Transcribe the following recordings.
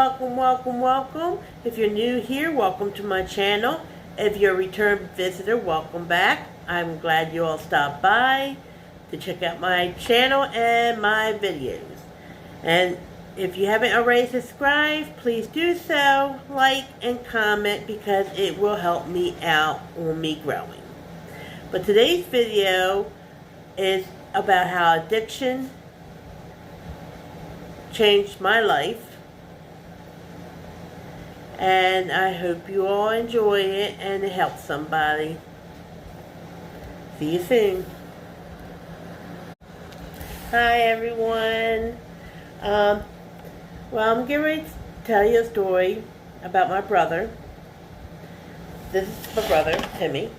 Welcome. If you're new here, welcome to my channel. If you're a return visitor, welcome back. I'm glad you all stopped by to check out my channel and my videos. And if you haven't already subscribed, please do so, like and comment, because it will help me out on me growing. But today's video is about how addiction changed my life. And I hope you all enjoy it and it helps somebody. See you soon. Hi everyone. Well, I'm getting ready to tell you a story about my brother. This is my brother, Timmy.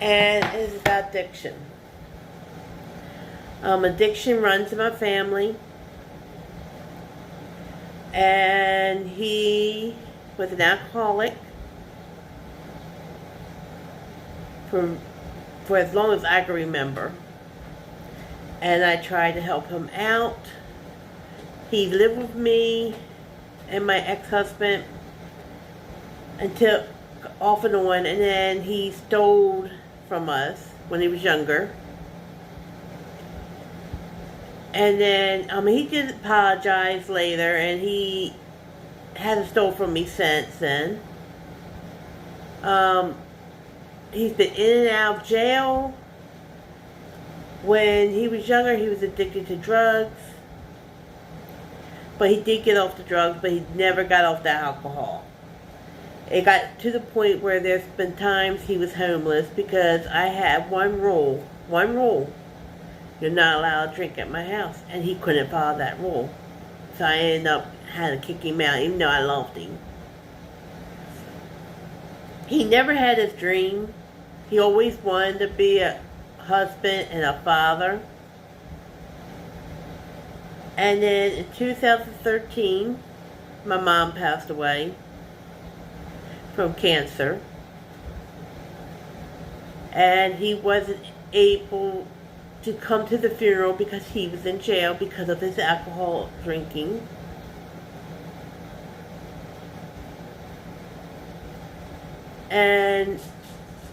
And it is about addiction. Addiction runs in my family. And he was an alcoholic for as long as I can remember. And I tried to help him out. He lived with me and my ex-husband until off and on, and then he stole from us when he was younger. And then he did apologize later, and he hasn't stole from me since then. He's been in and out of jail. When he was younger, he was addicted to drugs. But he did get off the drugs, but he never got off the alcohol. It got to the point where there's been times he was homeless because I had one rule. You're not allowed to drink at my house. And he couldn't follow that rule. So I ended up having to kick him out, even though I loved him. He never had his dream. He always wanted to be a husband and a father. And then in 2013, my mom passed away from cancer. And he wasn't able to come to the funeral because he was in jail because of his alcohol drinking. And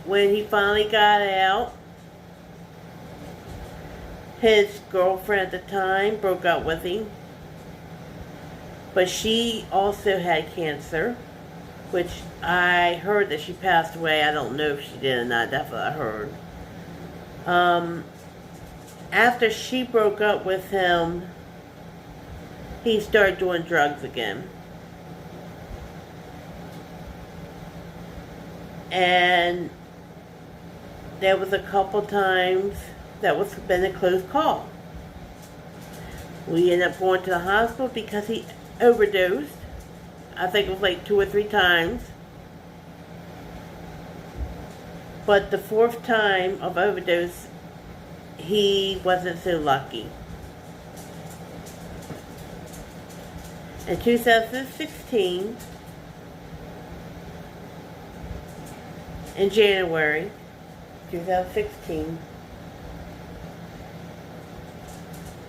when he finally got out, his girlfriend at the time broke up with him. But she also had cancer, which I heard that she passed away. I don't know if she did or not. That's what I heard. After she broke up with him, he started doing drugs again. And there was a couple times that was been a close call. We ended up going to the hospital because he overdosed. I think it was like 2 or 3 times. But the 4th time of overdose, he wasn't so lucky. In 2016, in January 2016,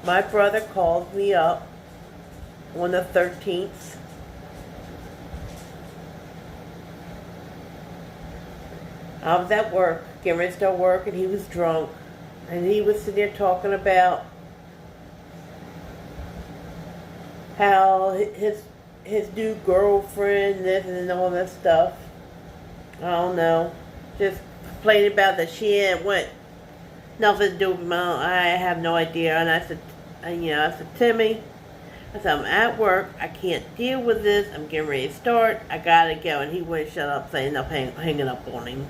my brother called me up on the 13th. I was at work, getting ready to start work, and he was drunk. And he was sitting there talking about how his new girlfriend, this and all this stuff. I don't know. Just complaining about that she had nothing to do with mom. I have no idea. And I said, Timmy, I said, I'm at work. I can't deal with this. I'm getting ready to start. I gotta go. And he wouldn't shut up, saying I'm hanging up on him.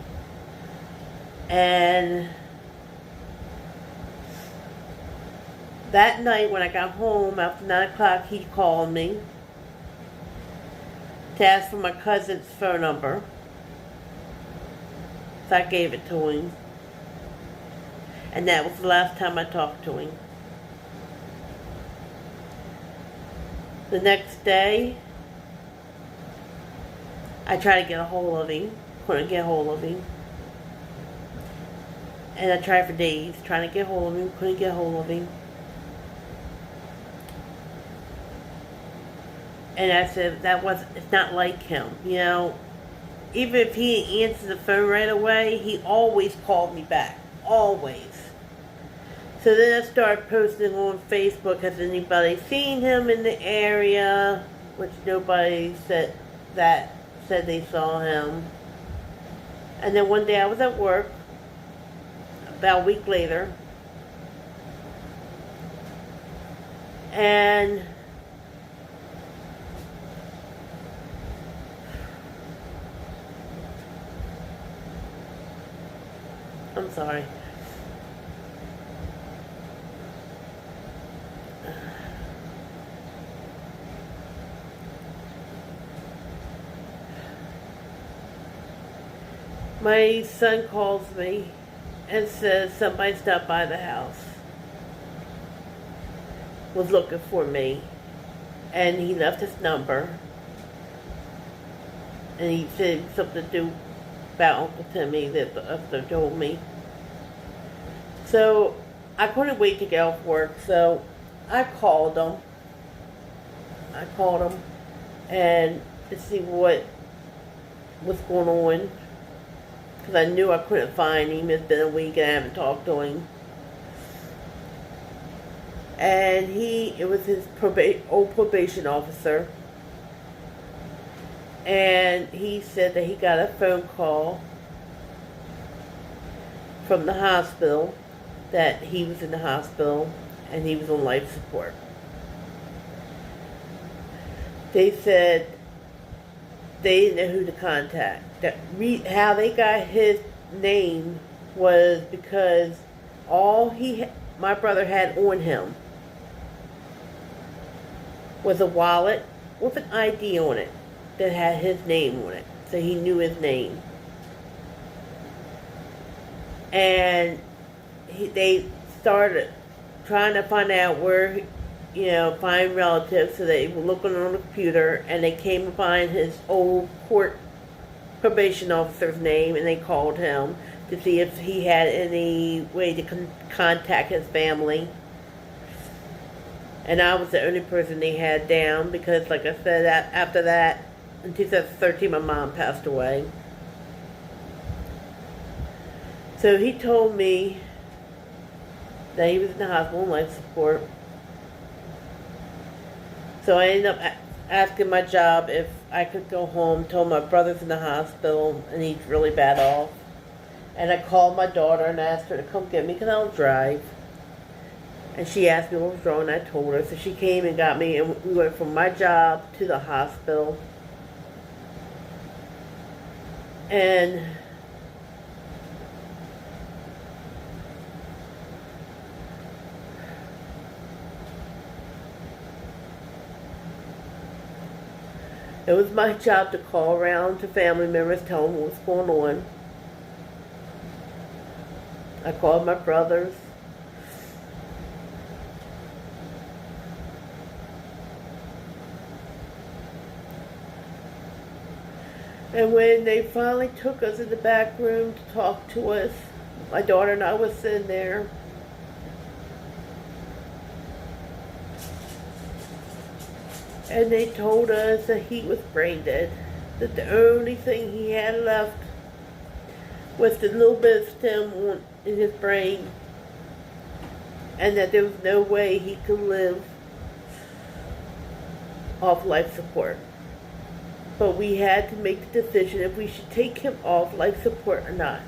And that night when I got home after 9 o'clock, he called me to ask for my cousin's phone number. So I gave it to him. And that was the last time I talked to him. The next day, I tried to get a hold of him. Couldn't get a hold of him. And I tried for days trying to get hold of him. Couldn't get hold of him. And I said, it's not like him. You know, even if he didn't answer the phone right away, he always called me back. Always. So then I started posting on Facebook, has anybody seen him in the area? Which nobody said they saw him. And then one day I was at work, about a week later, and I'm sorry. My son calls me and says somebody stopped by the house, was looking for me, and he left his number, and he said something to do about Uncle Timmy that the officer told me. So I couldn't wait to get off work, so I called him. And to see what was going on, because I knew I couldn't find him. It's been a week and I haven't talked to him. And it was his old probation officer. And he said that he got a phone call from the hospital that he was in the hospital and he was on life support. They said they didn't know who to contact. How they got his name was because my brother had on him was a wallet with an ID on it that had his name on it, so he knew his name. And they started trying to find out where, find relatives, so they were looking on the computer, and they came to find his old court probation officer's name, and they called him to see if he had any way to contact his family. And I was the only person they had down because, like I said, after that, in 2013, my mom passed away. So he told me that he was in the hospital on life support. So I ended up asking my job if I could go home, told my brother's in the hospital and he's really bad off. And I called my daughter and asked her to come get me because I don't drive. And she asked me what was wrong and I told her. So she came and got me and we went from my job to the hospital. And it was my job to call around to family members, tell them what's going on. I called my brothers. And when they finally took us in the back room to talk to us, my daughter and I was sitting there. And they told us that he was brain dead. That the only thing he had left was the little bit of stem in his brain. And that there was no way he could live off life support. But we had to make the decision if we should take him off life support or not.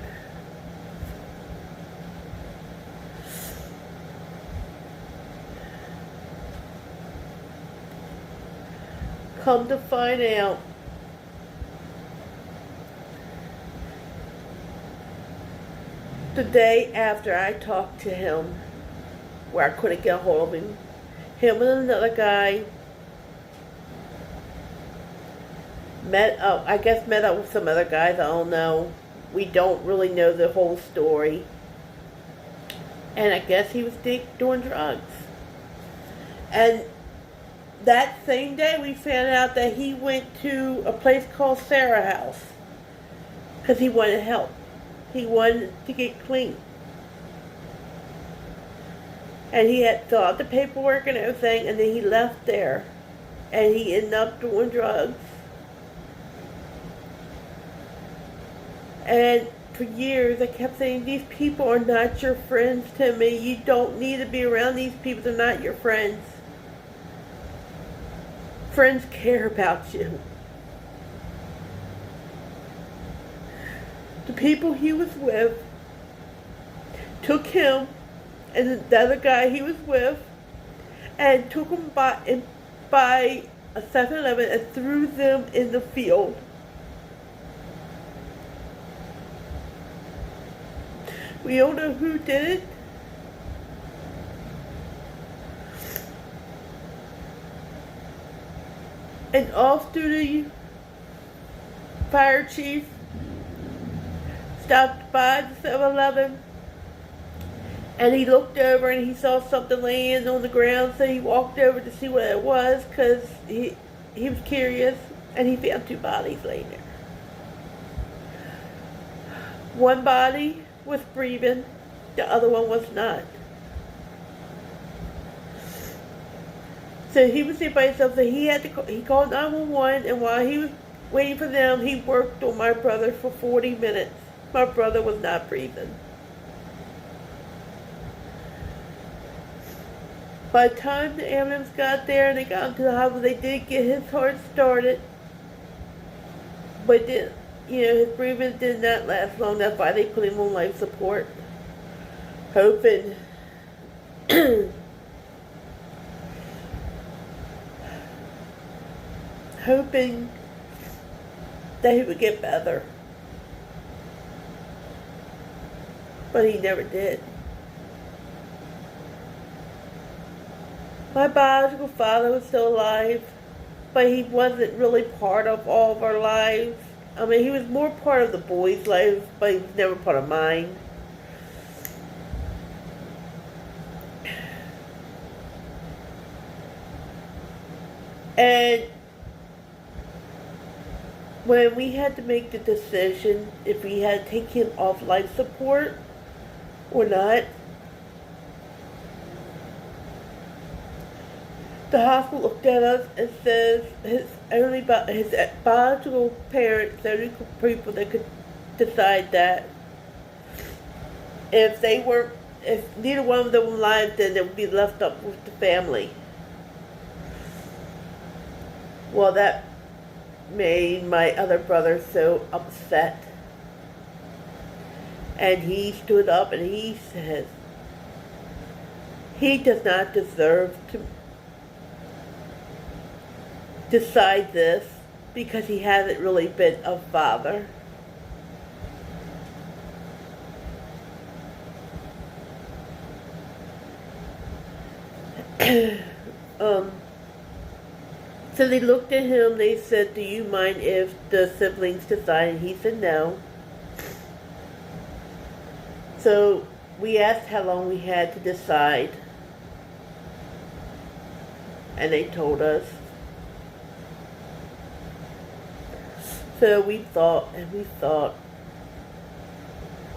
Come to find out, the day after I talked to him, where I couldn't get a hold of him and another guy met up with some other guys. I don't know. We don't really know the whole story. And I guess he was doing drugs. And that same day we found out that he went to a place called Sarah House because he wanted help. He wanted to get clean. And he had filled out the paperwork and everything, and then he left there and he ended up doing drugs. And for years I kept saying, these people are not your friends, Timmy. You don't need to be around these people. They're not your friends. Friends care about you. The people he was with took him and the other guy he was with and took him by a 7-Eleven and threw them in the field. We don't know who did it. An off-duty fire chief stopped by the 7-Eleven and he looked over and he saw something laying on the ground, so he walked over to see what it was because he was curious, and he found 2 bodies laying there. One body was breathing, the other one was not. So he was there by himself, so he called 911, and while he was waiting for them, he worked on my brother for 40 minutes. My brother was not breathing. By the time the ambulance got there and they got him to the hospital, they did get his heart started. But his breathing did not last long. That's why they put him on life support. Hoping that he would get better. But he never did. My biological father was still alive, but he wasn't really part of all of our lives. I mean, he was more part of the boys' lives, but he was never part of mine. And when we had to make the decision if we had to take him off life support or not, the hospital looked at us and says his biological parents, the only people that could decide that. If neither one of them were alive, then it would be left up with the family. Well, that made my other brother so upset. And he stood up and he said, he does not deserve to decide this because he hasn't really been a father. So they looked at him, they said, do you mind if the siblings decide? And he said no. So we asked how long we had to decide. And they told us. So we thought and we thought.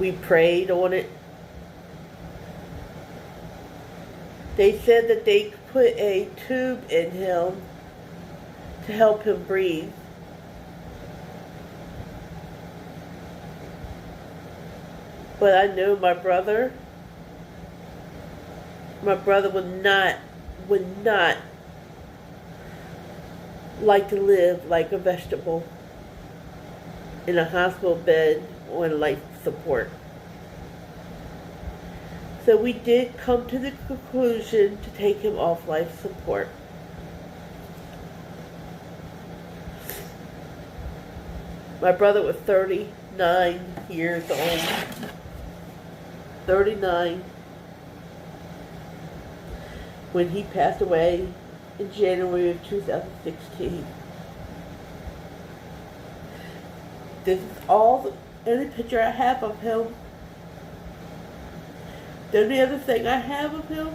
We prayed on it. They said that they could put a tube in him to help him breathe. But I know my brother would not like to live like a vegetable in a hospital bed on life support. So we did come to the conclusion to take him off life support. My brother was 39 years old. 39 when he passed away in January of 2016. This is all the only picture I have of him. The only other thing I have of him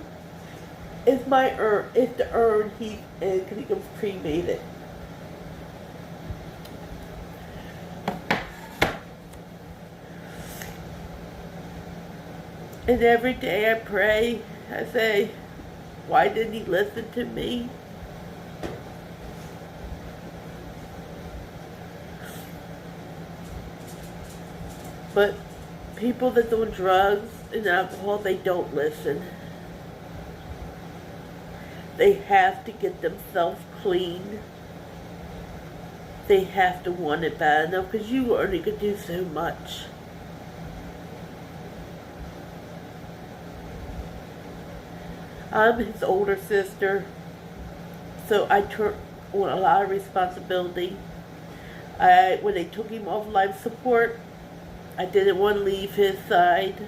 is my urn. It's the urn he in because he was cremated. And every day I pray, I say, why didn't he listen to me? But people that do drugs and alcohol, they don't listen. They have to get themselves clean. They have to want it bad enough because you only can do so much. I'm his older sister, so I took on a lot of responsibility. When they took him off life support, I didn't want to leave his side.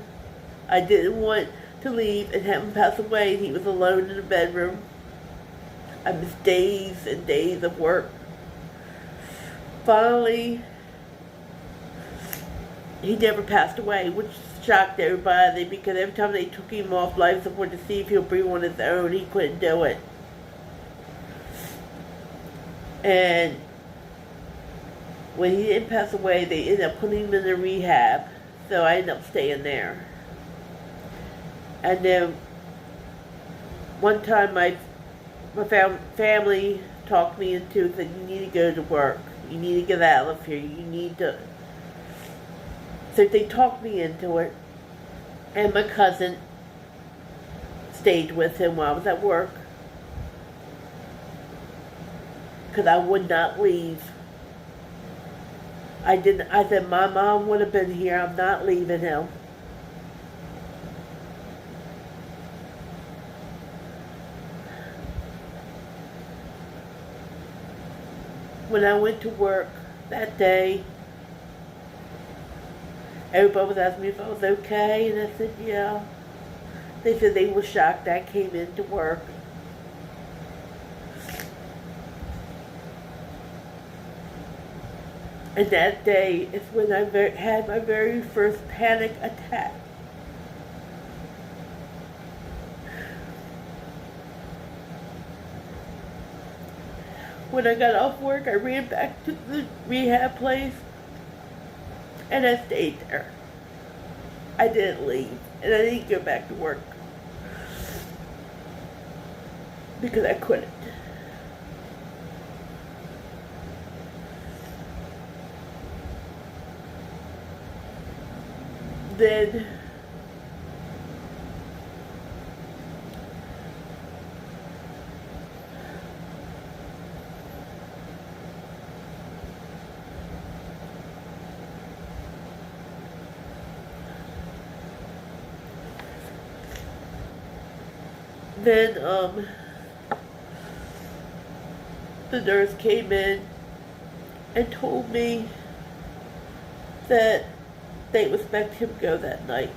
I didn't want to leave and have him pass away. He was alone in the bedroom. I missed days and days of work. Finally, he never passed away, which shocked everybody because every time they took him off life support to see if he'll breathe on his own, he couldn't do it. And when he didn't pass away, they ended up putting him in the rehab, so I ended up staying there. And then one time my family talked me into it, said, you need to go to work. You need to get out of here. You need to. So they talked me into it. And my cousin stayed with him while I was at work. Because I would not leave. I said, my mom would have been here. I'm not leaving him. When I went to work that day, everybody was asking me if I was okay, and I said, yeah. They said they were shocked I came into work. And that day is when I had my very first panic attack. When I got off work, I ran back to the rehab place, and I stayed there. I didn't leave, and I didn't go back to work because I couldn't. Then the nurse came in and told me that they would expect him to go that night.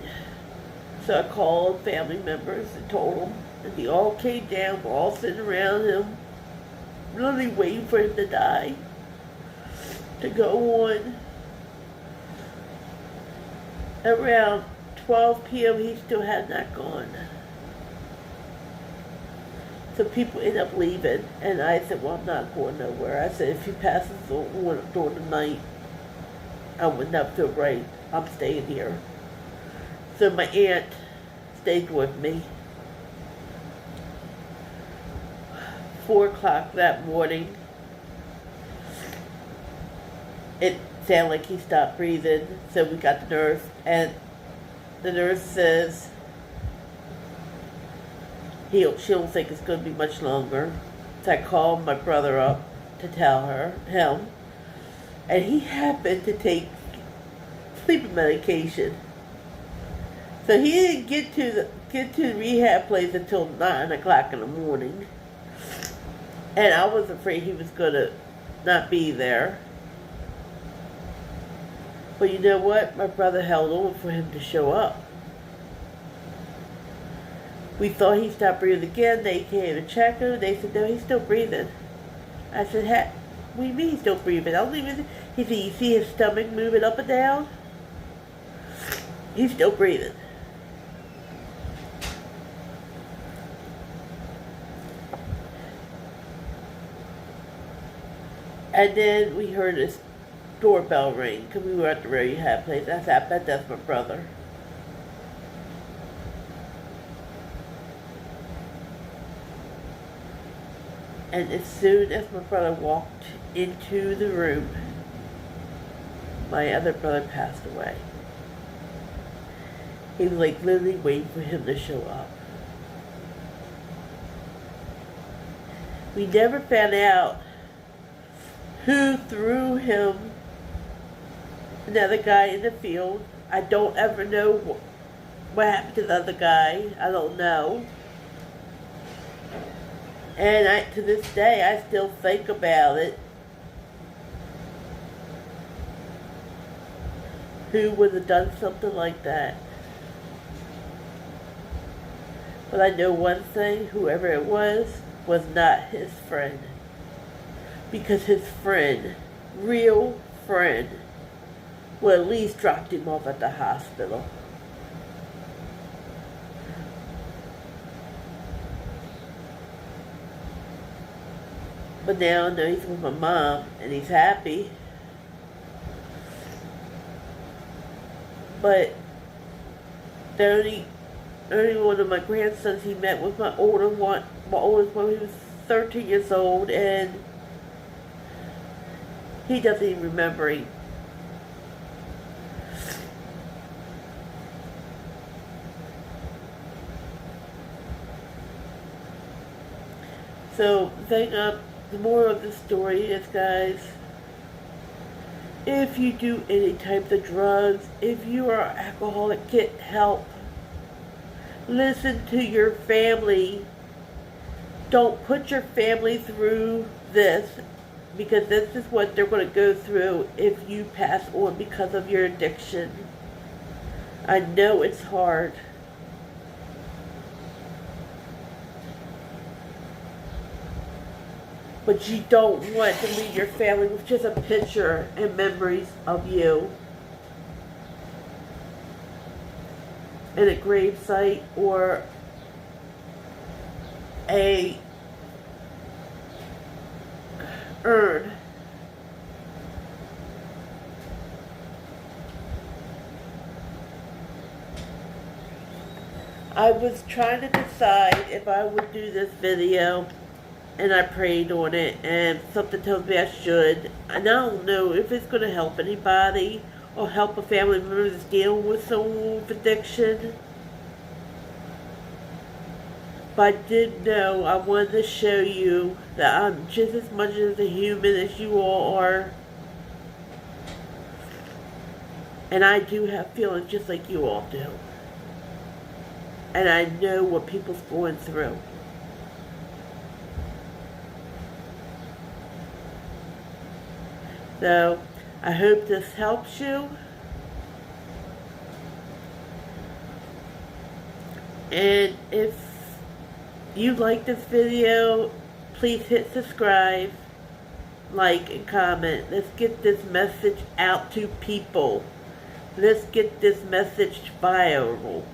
So I called family members and told them, and they all came down, we're all sitting around him, really waiting for him to die, to go on. Around 12 p.m. he still had not gone. So people end up leaving, and I said, well, I'm not going nowhere. I said, if he passes on during the night, I would not feel right. I'm staying here. So my aunt stayed with me. 4 o'clock that morning, it sounded like he stopped breathing, so we got the nurse, and the nurse says, she don't think it's going to be much longer. So I called my brother up to tell him, and he happened to take sleeping medication. So he didn't get to the rehab place until 9 o'clock in the morning, and I was afraid he was going to not be there. But you know what? My brother held on for him to show up. We thought he stopped breathing again. They came and checked him. They said, no, he's still breathing. I said, what do you mean he's still breathing? I don't even. He said, you see his stomach moving up and down? He's still breathing. And then we heard this doorbell ring because we were at the rehab place. I said, I bet that's my brother. And as soon as my brother walked into the room, my other brother passed away. He was like literally waiting for him to show up. We never found out who threw him, another guy, in the field. I don't ever know what happened to the other guy. I don't know. And to this day, I still think about it. Who would have done something like that? But I know one thing, whoever it was not his friend. Because his friend, real friend, would at least dropped him off at the hospital. But now I know he's with my mom and he's happy. But the only one of my grandsons he met was my oldest one. My oldest one, he was 13 years old, and he doesn't even remember him. So the moral of the story is, guys, if you do any type of drugs, if you are an alcoholic, get help. Listen to your family. Don't put your family through this, because this is what they're going to go through if you pass on because of your addiction. I know it's hard. But you don't want to leave your family with just a picture and memories of you in a gravesite or a urn. I was trying to decide if I would do this video, and I prayed on it, and something tells me I should. And I don't know if it's going to help anybody or help a family member that's dealing with someone with addiction. But I did know I wanted to show you that I'm just as much as a human as you all are. And I do have feelings just like you all do. And I know what people's going through. So, I hope this helps you. And if you like this video, please hit subscribe, like, and comment. Let's get this message out to people. Let's get this message viral.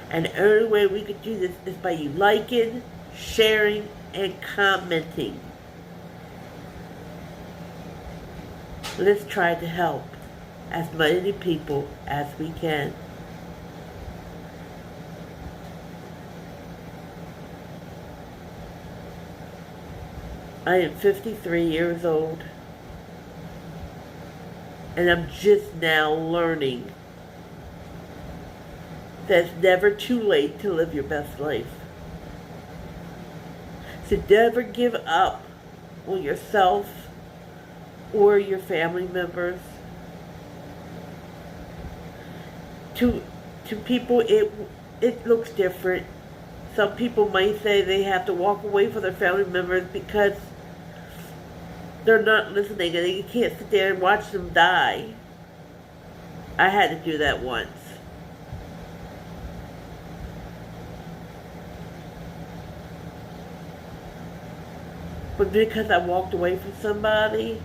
And the only way we could do this is by you liking, sharing, and commenting. Let's try to help as many people as we can. I am 53 years old, and I'm just now learning that it's never too late to live your best life. So never give up on yourself or your family members. To people, it looks different. Some people might say they have to walk away from their family members because they're not listening and you can't sit there and watch them die. I had to do that once. But because I walked away from somebody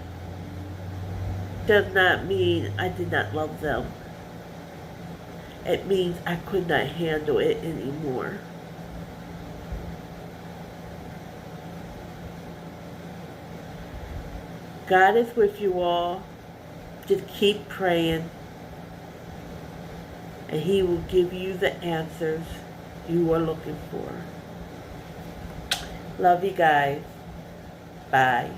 does not mean I did not love them. It means I could not handle it anymore. God is with you all. Just keep praying, and He will give you the answers you are looking for. Love you guys. Bye.